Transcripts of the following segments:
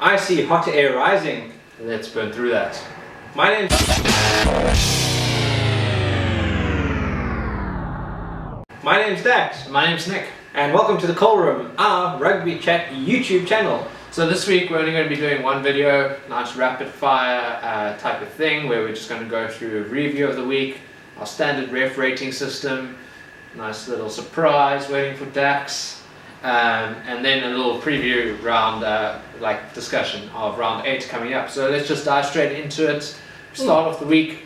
I see hot air rising. Let's burn through that. My name's Dax. My name's Nick. And welcome to the Call Room, our Rugby Chat YouTube channel. So this week we're only going to be doing one video, nice rapid fire type of thing, where we're just going to go through a review of the week, our standard ref rating system, nice little surprise waiting for Dax, and then a little preview round, like discussion of round 8 coming up. So let's just dive straight into it. Start off the week,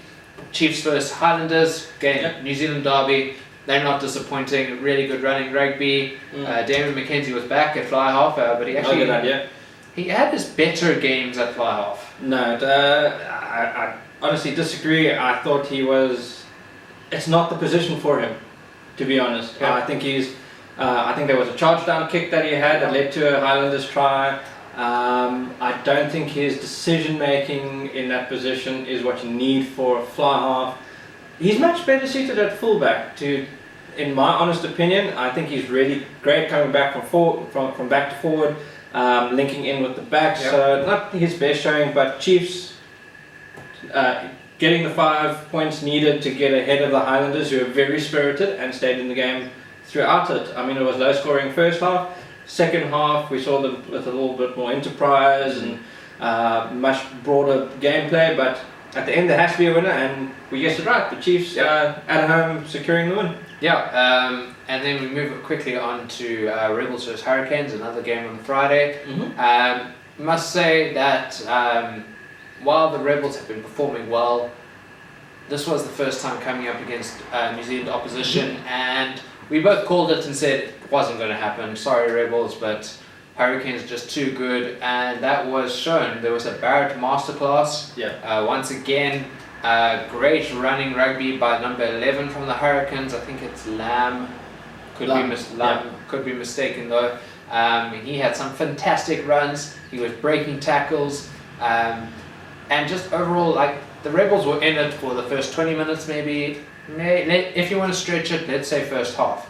Chiefs versus Highlanders, game, New Zealand derby. They're not disappointing, really good running rugby. Damon McKenzie was back at fly half, but he actually he had his better games at fly half. No, I honestly disagree. I thought he was. It's not the position for him, to be honest. Yeah. I think there was a charge down kick that he had that led to a Highlanders try. I don't think his decision making in that position is what you need for a fly half. He's much better suited at fullback. In my honest opinion, I think he's really great coming back from back to forward, linking in with the backs. Yep. So not his best showing, but Chiefs getting the 5 points needed to get ahead of the Highlanders, who are very spirited and stayed in the game throughout it. I mean, it was low scoring first half. Second half, we saw them with a little bit more enterprise and much broader gameplay, but at the end there has to be a winner, and we guessed it right. The Chiefs at home securing the win. Yeah, and then we move quickly on to Rebels vs Hurricanes, another game on Friday. Must say that while the Rebels have been performing well, this was the first time coming up against New Zealand opposition, and we both called it and said it wasn't going to happen. Sorry Rebels, but Hurricanes are just too good, and that was shown. There was a Barrett masterclass. Once again, great running rugby by number 11 from the Hurricanes. I think it's Lamb. Could be mistaken though. He had some fantastic runs. He was breaking tackles, and just overall, like, the Rebels were in it for the first 20 minutes, maybe. If you want to stretch it, let's say first half.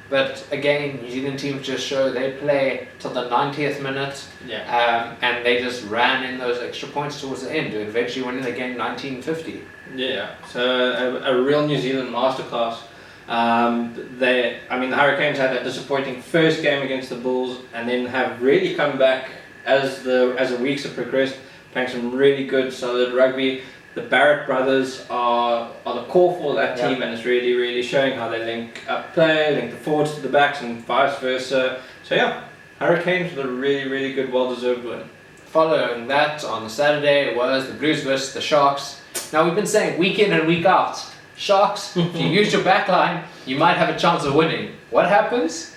But again, New Zealand teams just show they play till the 90th minute, and they just ran in those extra points towards the end, eventually winning the game 1950. Yeah, so a real New Zealand masterclass. The Hurricanes had that disappointing first game against the Bulls, and then have really come back as the weeks have progressed, playing some really good, solid rugby. The Barrett brothers are the core for that team, and it's really, really showing how they link up play, link the forwards to the backs, and vice versa. So yeah, Hurricanes with a really, really good, well-deserved win. Following that, on Saturday, it was the Blues versus the Sharks. Now, we've been saying week in and week out, Sharks, if you use your back line, you might have a chance of winning. What happens?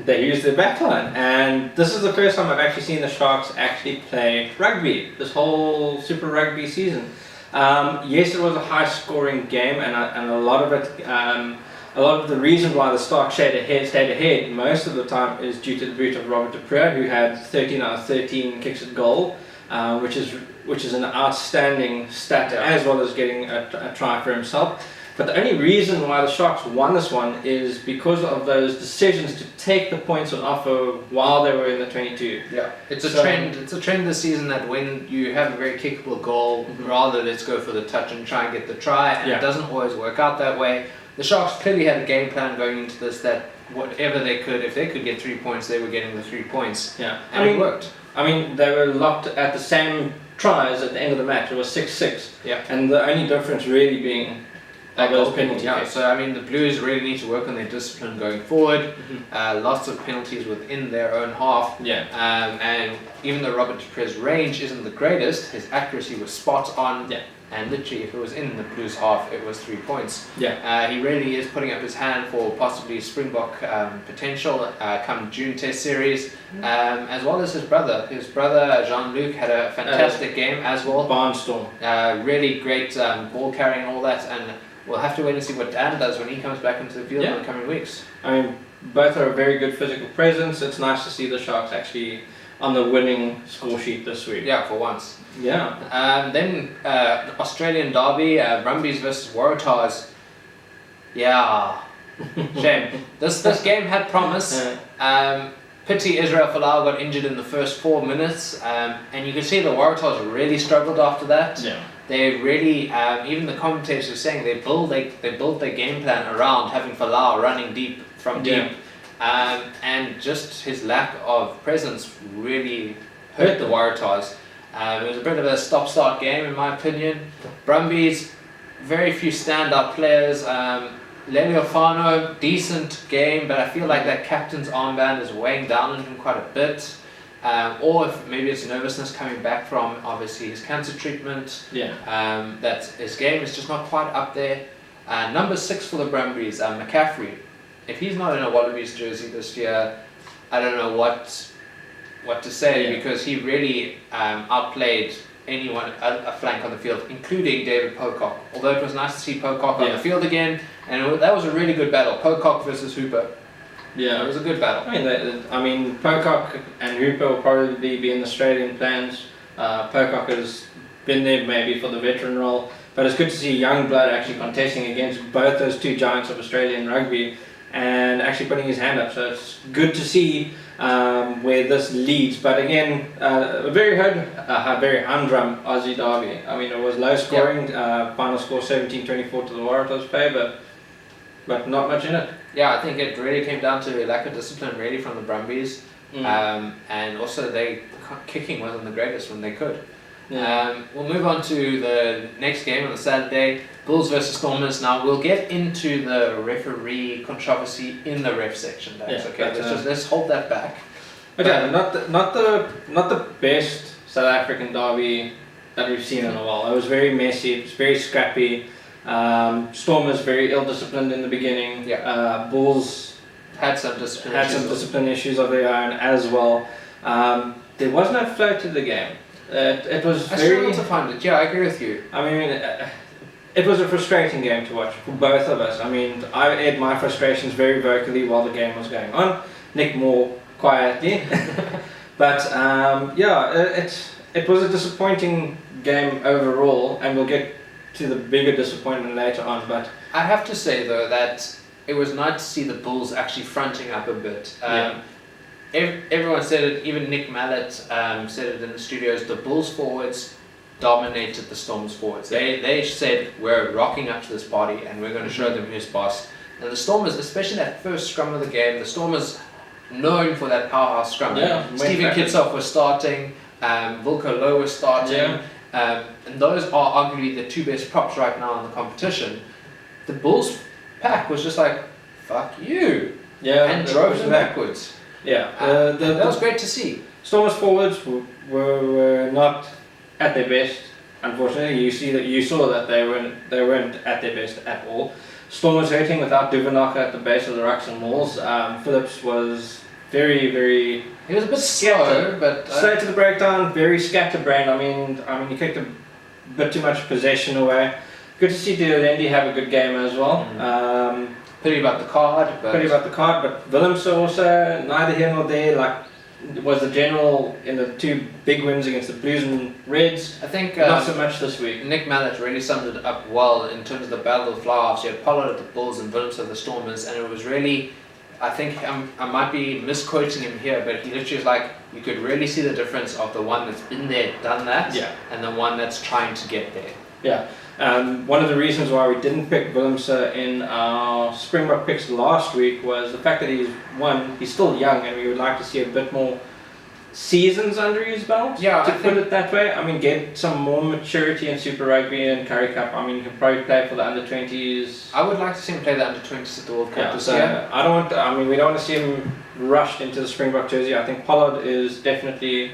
They use their backline, and this is the first time I've actually seen the Sharks actually play rugby this whole Super Rugby season. Yes, it was a high-scoring game, and a lot of it, a lot of the reason why the Sharks stayed ahead most of the time is due to the boot of Robert du Preez, who had 13 out of 13 kicks at goal, which is an outstanding stat, as well as getting a try for himself. But the only reason why the Sharks won this one is because of those decisions to take the points on offer while they were in the 22. Yeah, it's a trend. It's a trend this season that when you have a very kickable goal, rather let's go for the touch and try and get the try, and it doesn't always work out that way. The Sharks clearly had a game plan going into this that whatever they could, if they could get 3 points, they were getting the 3 points. Yeah, and it worked. I mean, they were locked at the same tries at the end of the match. It was 6-6. Yeah, and the only difference really being those penalties. Yeah, so I mean, the Blues really need to work on their discipline going forward. Lots of penalties within their own half. And even though Robert du Preez's range isn't the greatest, his accuracy was spot on. And literally, if it was in the Blues half, it was 3 points. He really is putting up his hand for possibly Springbok potential come June Test Series, as well as his brother. His brother Jean-Luc had a fantastic game as well. Barnstorm. Really great ball carrying and all that, and we'll have to wait and see what Dan does when he comes back into the field in the coming weeks. I mean, both are a very good physical presence. It's nice to see the Sharks actually on the winning score sheet this week. Yeah, for once. Yeah. Then Australian derby, Brumbies versus Waratahs. Yeah. Shame. This game had promise. Pity Israel Folau got injured in the first 4 minutes, and you could see the Waratahs really struggled after that. Yeah. They really, even the commentators were saying they built their game plan around having Folau running deep from deep, and just his lack of presence really hurt the Waratahs. It was a bit of a stop-start game in my opinion. Brumbies, very few stand-up players. Leleofano, decent game, but I feel like that captain's armband is weighing down on him quite a bit. Or if maybe it's nervousness coming back from obviously his cancer treatment. That his game is just not quite up there. Number 6 for the Brumbies, McCaffrey. If he's not in a Wallabies jersey this year, I don't know what to say, because he really outplayed anyone a flank on the field, including David Pocock. Although it was nice to see Pocock on the field again, and that was a really good battle. Pocock versus Hooper. Yeah, it was a good battle. I mean, Pocock and Hooper will probably be in the Australian plans. Pocock has been there maybe for the veteran role, but it's good to see young blood actually contesting against both those two giants of Australian rugby and actually putting his hand up. So it's good to see where this leads. But again, a very humdrum Aussie derby. I mean, it was low scoring. Final score 17-24 to the Waratahs' favour, but not much in it. Yeah, I think it really came down to a lack of discipline really from the Brumbies, and also they kicking wasn't the greatest when they could. We'll move on to the next game on the Saturday, Bulls versus Stormers. Now we'll get into the referee controversy in the ref section. Let's hold that back. But not the best South African derby that we've seen in a while. It was very messy. It was very scrappy. Stormers very ill-disciplined in the beginning. Bulls had some discipline issues of their own as well. There was no flow to the game. It was I very. struggled to find it. Yeah, I agree with you. I mean, it was a frustrating game to watch for both of us. I mean, I aired my frustrations very vocally while the game was going on. Nick more quietly. But it was a disappointing game overall, and we'll get to the bigger disappointment later on. But I have to say though that it was nice to see the Bulls actually fronting up a bit. Everyone said it, even Nick Mallett said it in the studios, the Bulls forwards dominated the Stormers forwards. They said, we're rocking up to this party and we're going to show them who's boss. And the Stormers, especially that first scrum of the game, the Stormers known for that powerhouse scrum. Stephen Kitsoff was starting, Wilco Lowe was starting, and those are arguably the two best props right now in the competition. The Bulls pack was just like, fuck you, and drove them backwards. That was great to see. Stormers forwards were not at their best. Unfortunately, you saw that they weren't at their best at all. Stormers hurting without Duvernaka at the base of the rucks and mauls. Phillips was very. He was a bit slow, but straight to the breakdown. Very scatterbrained. I mean, he kicked a bit too much possession away. Good to see Dialendi have a good game as well. Pity about the card, but Willems also neither here nor there. Like, was the general in the two big wins against the Blues and Reds. I think not so much this week. Nick Mallett really summed it up well in terms of the battle of the fly-offs. You had Pollard at the Bulls and Willems at the Stormers, and it was really, I think I might be misquoting him here, but he literally was like, you could really see the difference of the one that's been there, done that, and the one that's trying to get there. One of the reasons why we didn't pick Willems in our Springbok picks last week was the fact that he's still young, and we would like to see a bit more seasons under his belt, put it that way. I mean, get some more maturity in Super Rugby and Currie Cup. I mean, he could probably play for the under-20s. I would like to see him play the under-20s at the World Cup this year. We don't want to see him rushed into the Springbok jersey. I think Pollard is definitely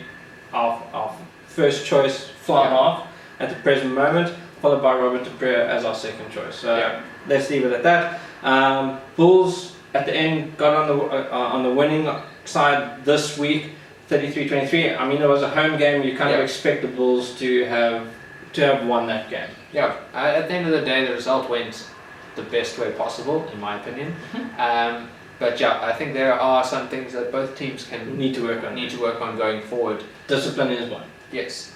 our first choice fly half at the present moment, followed by Robert de Pre as our second choice. So let's leave it at that. Bulls at the end got on the winning side this week, 33-23. I mean, it was a home game. You kind of expect the Bulls to have won that game. At the end of the day, the result went the best way possible, in my opinion. But I think there are some things that both teams need to work on going forward. Discipline is one. Yes.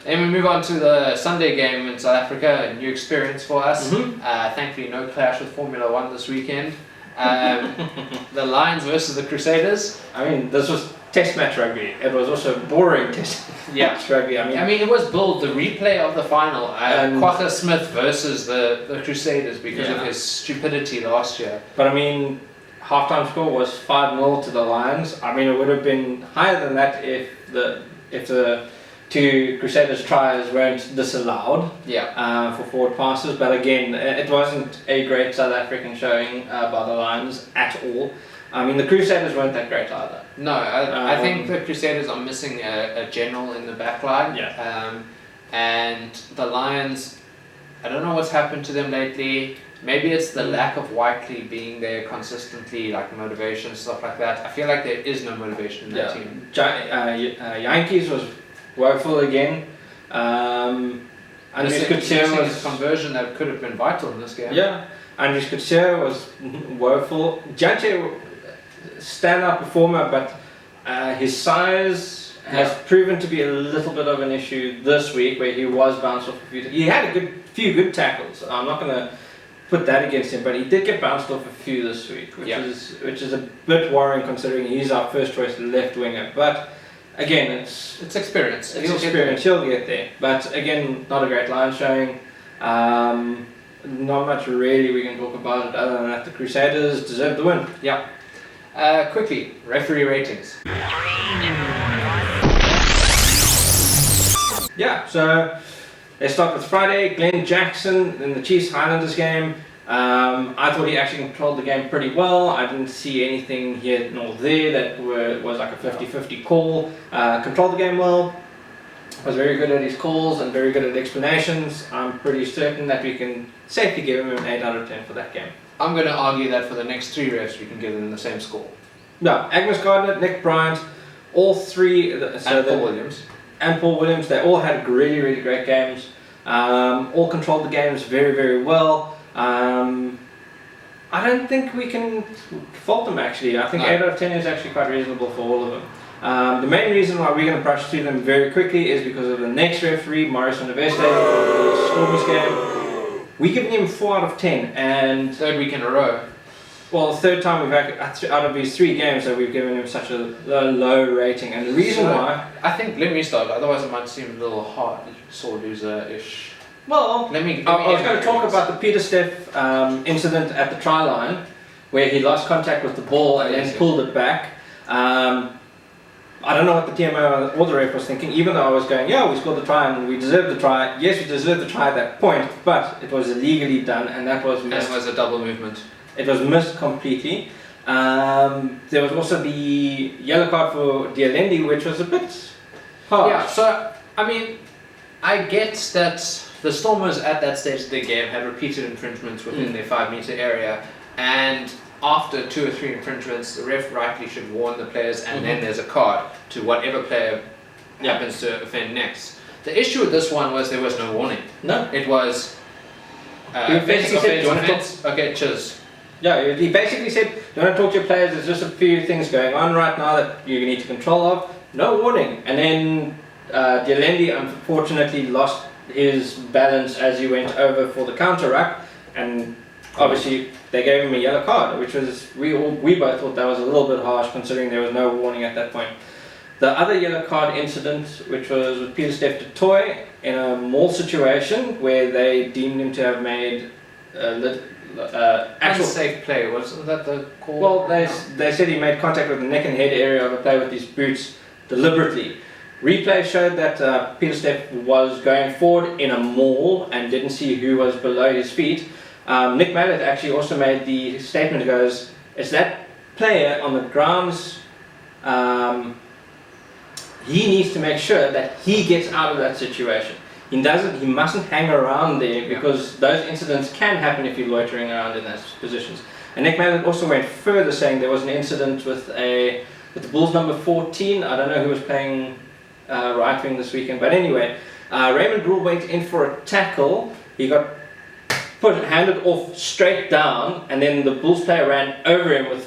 Then we move on to the Sunday game in South Africa, a new experience for us. Thankfully, no clash with Formula 1 this weekend. The Lions versus the Crusaders. I mean, this was test match rugby. It was also boring test match rugby. I mean, it was billed the replay of the final, And- Quagga Smith versus the Crusaders because of his stupidity last year. But I mean, halftime score was 5-0 to the Lions. I mean, it would have been higher than that if the two Crusaders tries weren't disallowed for forward passes. But again, it wasn't a great South African showing by the Lions at all. I mean, the Crusaders weren't that great either. No, I think the Crusaders are missing a general in the back line. And the Lions, I don't know what's happened to them lately. Maybe it's the lack of Whiteley being there consistently, like motivation, stuff like that. I feel like there is no motivation in that team. Yankees was woeful again. Andries Kutsia was a conversion that could have been vital in this game. Yeah, Andries Kutsia was woeful. Judge, stand-up performer, but his size has proven to be a little bit of an issue this week, where he was bounced off a few. He had a few good tackles. I'm not going to put that against him, but he did get bounced off a few this week, which is a bit worrying considering he's our first choice left winger. But again, it's experience. It's experience. He'll get there. But again, not a great line showing. Not much really we can talk about it other than that the Crusaders deserve the win. Yeah. Quickly, referee ratings. Yeah, so let's start with Friday. Glenn Jackson in the Chiefs Highlanders game. I thought he actually controlled the game pretty well. I didn't see anything here nor there that was like a 50-50 call. Controlled the game well. Was very good at his calls and very good at explanations. I'm pretty certain that we can safely give him an 8 out of 10 for that game. I'm going to argue that for the next 3 refs we can give them the same score. No, Agnes Gardner, Nick Bryant, all three. And Paul Williams. And Paul Williams, they all had really, really great games. All controlled the games very, very well. I don't think we can fault them actually. I think 8 out of 10 is actually quite reasonable for all of them. The main reason why we're going to brush through them very quickly is because of the next referee, Maurice van der Westhuizen, for the Stormers game. We're giving him 4 out of 10, and third week in a row. Well, the third time we've out of these 3 games that we've given him such a low rating, and the reason why I think let me start. Otherwise, it might seem a little hard, sore loser-ish. Well, I was going to talk about the Peter Steff incident at the try line, where he lost contact with the ball and then pulled it back. I don't know what the TMO or the ref was thinking, even though I was going, yeah, we scored the try and we deserved the try. Yes, we deserved the try at that point, but it was illegally done, and that was missed. And it was a double movement. It was missed completely. There was also the yellow card for Dialendi, which was a bit harsh. Yeah, so, I mean, I get that the Stormers at that stage of the game had repeated infringements within their 5-meter area, and after 2 or 3 infringements, the ref rightly should warn the players, and then there's a card to whatever player happens to offend next. The issue with this one was there was no warning. No. It was basically said, "Do you want to offense? Okay, cheers." Yeah, he basically said, "You want to talk to your players? There's just a few things going on right now that you need to control of. No warning." And then Dialendi unfortunately lost his balance as he went over for the counter ruck, and obviously they gave him a yellow card, which was we both thought that was a little bit harsh considering there was no warning at that point. The other yellow card incident, which was with Peter Steff du Toit in a maul situation where they deemed him to have made actual safe play. Wasn't that the call? Well, they said he made contact with the neck and head area of a player with his boots deliberately. Replay showed that Peter Steff was going forward in a maul and didn't see who was below his feet. Nick Mallett actually also made the statement. He goes, "It's that player on the grounds. He needs to make sure that he gets out of that situation. He mustn't hang around there because those incidents can happen if you're loitering around in those positions." And Nick Mallett also went further, saying there was an incident with the Bulls number 14. I don't know who was playing right wing this weekend, but anyway, Raymond Brule went in for a tackle. He got handed off straight down, and then the Bulls player ran over him with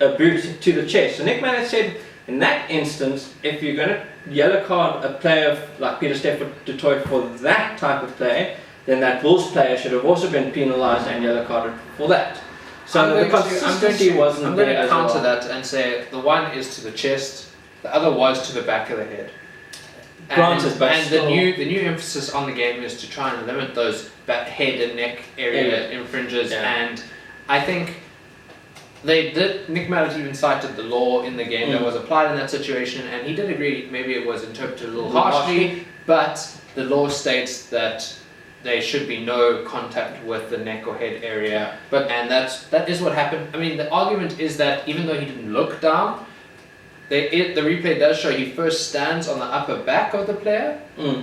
a boot to the chest. So Nick Mallett said, in that instance, if you're going to yellow card a player like Peter Steff du Toit for that type of play, then that Bulls player should have also been penalised and yellow carded for that. So the consistency wasn't there. I'm going to counter that and say the one is to the chest, The other was to the back of the head. Granted, but and still... the new emphasis on the game is to try and limit those head and neck area infringes, and I think Nick Mallet even cited the law in the game that was applied in that situation, and he did agree maybe it was interpreted a little harshly, but the law states that there should be no contact with the neck or head area, and that is what happened. I mean, the argument is that even though he didn't look down, the replay does show he first stands on the upper back of the player,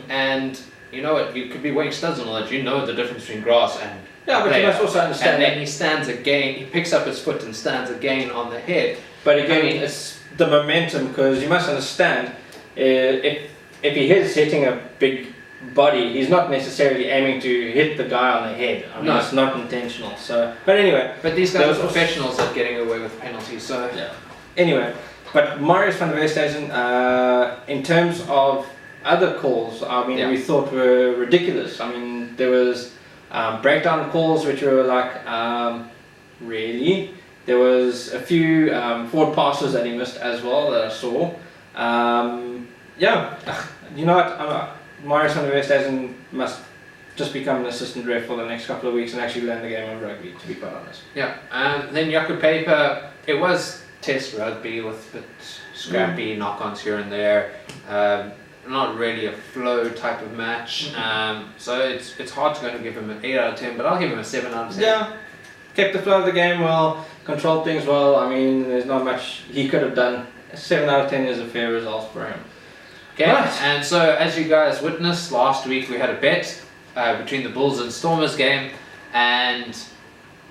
and you know what, you could be wearing studs and all that, you know the difference between grass and but player. you must also understand and then he stands again, he picks up his foot and stands again on the head. But again, it's the momentum, because you must understand, if he is hitting a big body, he's not necessarily aiming to hit the guy on the head. I mean, it's not intentional. So, but anyway. But these guys are professionals at getting away with penalties. So Anyway, but Marius van der Westhuizen, in terms of other calls, I mean, we thought were ridiculous. I mean, there was breakdown calls which were like, really. There was a few forward passes that he missed as well that I saw. You know what? Marius van der Westhuizen must just become an assistant ref for the next couple of weeks and actually learn the game of rugby, to be quite honest. Yeah, then Jaco Paper, it was test rugby with a bit scrappy knock-ons here and there. Not really a flow type of match. So it's hard to go and give him an 8 out of 10, but I'll give him a 7 out of 10. Yeah, kept the flow of the game well, controlled things well. I mean, there's not much he could have done. A 7 out of 10 is a fair result for him. Okay, and so as you guys witnessed, last week we had a bet between the Bulls and Stormers game, and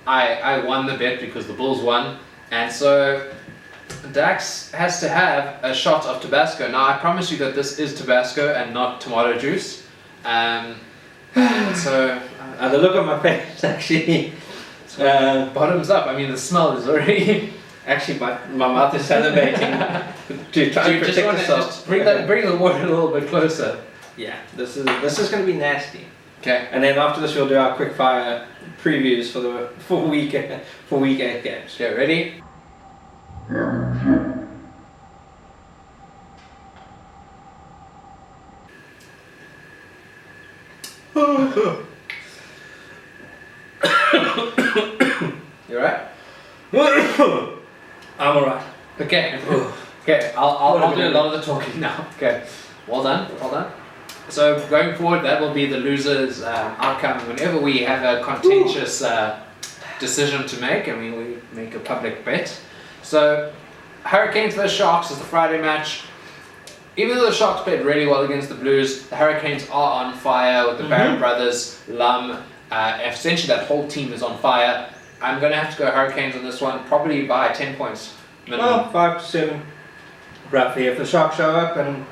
I won the bet because the Bulls won, and so Dax has to have a shot of Tabasco. Now I promise you that this is Tabasco and not tomato juice. So the look on my face actually bottoms up. I mean, the smell is already... Actually, my mouth is salivating to try and protect yourself. Just bring the water a little bit closer. Yeah, this is going to be nasty. Okay. And then after this, we'll do our quick fire previews for week 8 games. Okay, ready? You alright? I'm alright. Okay. Okay, I'll do a lot of the talking now. Okay. Well done. So going forward, that will be the loser's outcome whenever we have a contentious decision to make. I mean, we make a public bet. So Hurricanes vs Sharks is the Friday match. Even though the Sharks played really well against the Blues, the Hurricanes are on fire with the Barron brothers, Lum, essentially that whole team is on fire. I'm going to have to go Hurricanes on this one, probably by 10 points minimum. Well, 5 to 7, roughly. If the Sharks show up and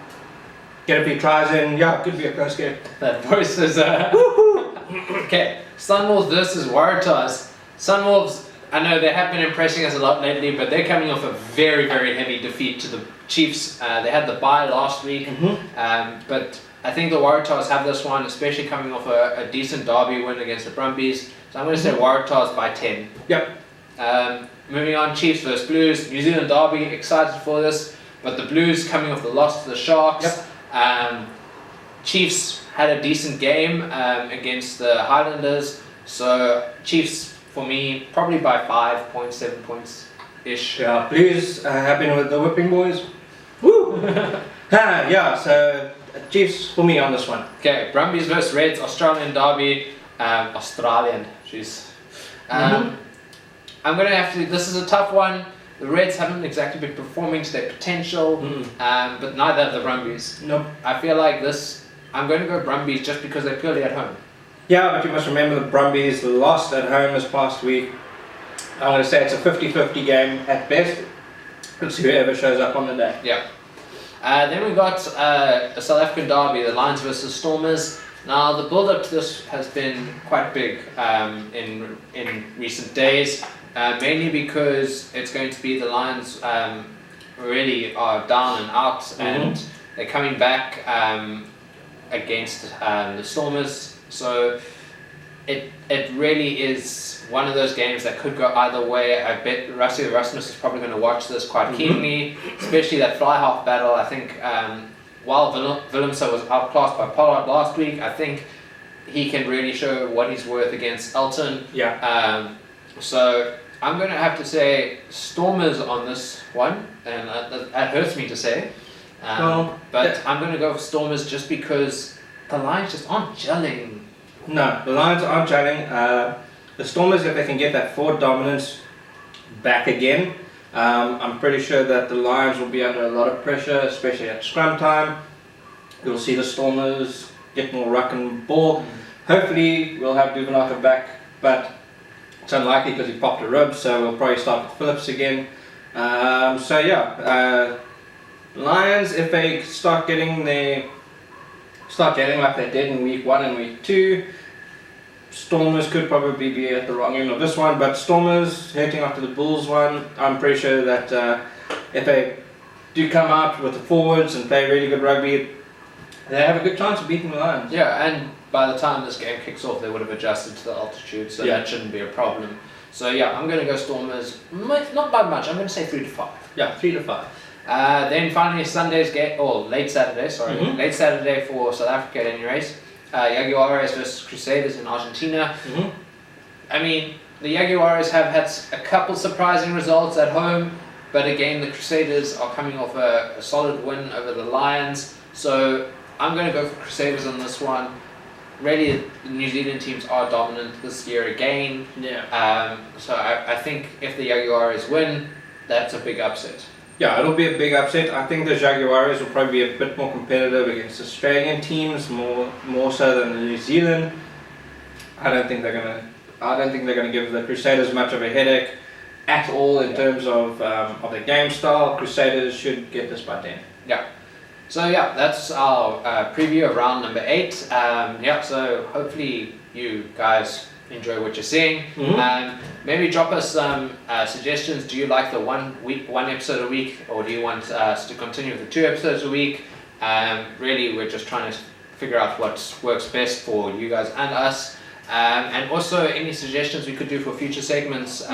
get a few tries in, it could be a close game. That voice is... Okay, Sunwolves versus Waratahs. Sunwolves, I know they have been impressing us a lot lately, but they're coming off a very, very heavy defeat to the Chiefs. They had the bye last week, but I think the Waratahs have this one, especially coming off a decent derby win against the Brumbies. So I'm going to say Waratahs by 10. Yep. Moving on, Chiefs versus Blues. New Zealand derby, excited for this, but the Blues coming off the loss to the Sharks. Yep. Chiefs had a decent game against the Highlanders, so Chiefs for me probably by 5.7 points ish. Yeah, Blues have been with the whipping boys. Woo! So Chiefs for me on this one. Okay, Brumbies versus Reds, Australian derby. I'm going to have to, this is a tough one. The Reds haven't exactly been performing to their potential, but neither have the Brumbies. Nope. I feel like I'm going to go Brumbies just because they're purely at home. Yeah, but you must remember the Brumbies lost at home this past week. I'm going to say it's a 50-50 game at best. Let's see whoever shows up on the day. Yeah. Then we got a South African derby, the Lions versus Stormers. Now the build-up to this has been quite big in recent days, mainly because it's going to be the Lions really are down and out, and they're coming back against the Stormers. So it really is one of those games that could go either way. I bet Rusty Erasmus is probably going to watch this quite keenly, especially that fly half battle. I think while Willemse was outclassed by Pollard last week, I think he can really show what he's worth against Elton. Yeah. So I'm going to have to say Stormers on this one, and that hurts me to say. But I'm going to go for Stormers just because the Lions just aren't gelling. No, the Lions aren't gelling. The Stormers, if they can get that forward dominance back again, I'm pretty sure that the Lions will be under a lot of pressure, especially at scrum time. You'll see the Stormers get more ruck and ball. Hopefully we'll have Duvenacher back, but it's unlikely because he popped a rib, so we'll probably start with Phillips again. Lions, if they start getting like they did in week 1 and week 2, Stormers could probably be at the wrong end of this one, but Stormers heading after the Bulls one, I'm pretty sure that if they do come out with the forwards and play really good rugby, they have a good chance of beating the Lions. Yeah, and by the time this game kicks off, they would have adjusted to the altitude, so that shouldn't be a problem. So yeah, I'm going to go Stormers, not by much, I'm going to say 3-5. Yeah, 3-5. Then finally Sunday's game, or late Saturday for South Africa at any rate. Jaguares versus Crusaders in Argentina. I mean, the Jaguares have had a couple surprising results at home, but again the Crusaders are coming off a solid win over the Lions. So I'm going to go for Crusaders on this one. Really, the New Zealand teams are dominant this year again. Yeah. So I think if the Jaguares win, that's a big upset. Yeah, it'll be a big upset. I think the Jaguares will probably be a bit more competitive against Australian teams, more so than the New Zealand. I don't think they're gonna give the Crusaders much of a headache at all in terms of their game style. Crusaders should get this by 10. Yeah. So yeah, that's our preview of round number 8. So hopefully you guys enjoy what you're seeing. Maybe drop us some suggestions. Do you like the one episode a week, or do you want us to continue with the 2 episodes a week? Really, we're just trying to figure out what works best for you guys and us. And also any suggestions we could do for future segments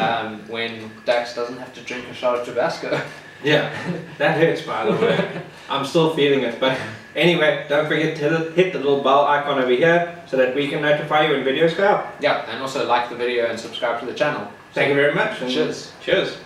when Dax doesn't have to drink a shot of Tabasco. Yeah, that hurts, by the way. I'm still feeling it, but anyway, don't forget to hit the little bell icon over here so that we can notify you when videos go out. Yeah, and also like the video and subscribe to the channel. Thank you very much. Cheers. Cheers.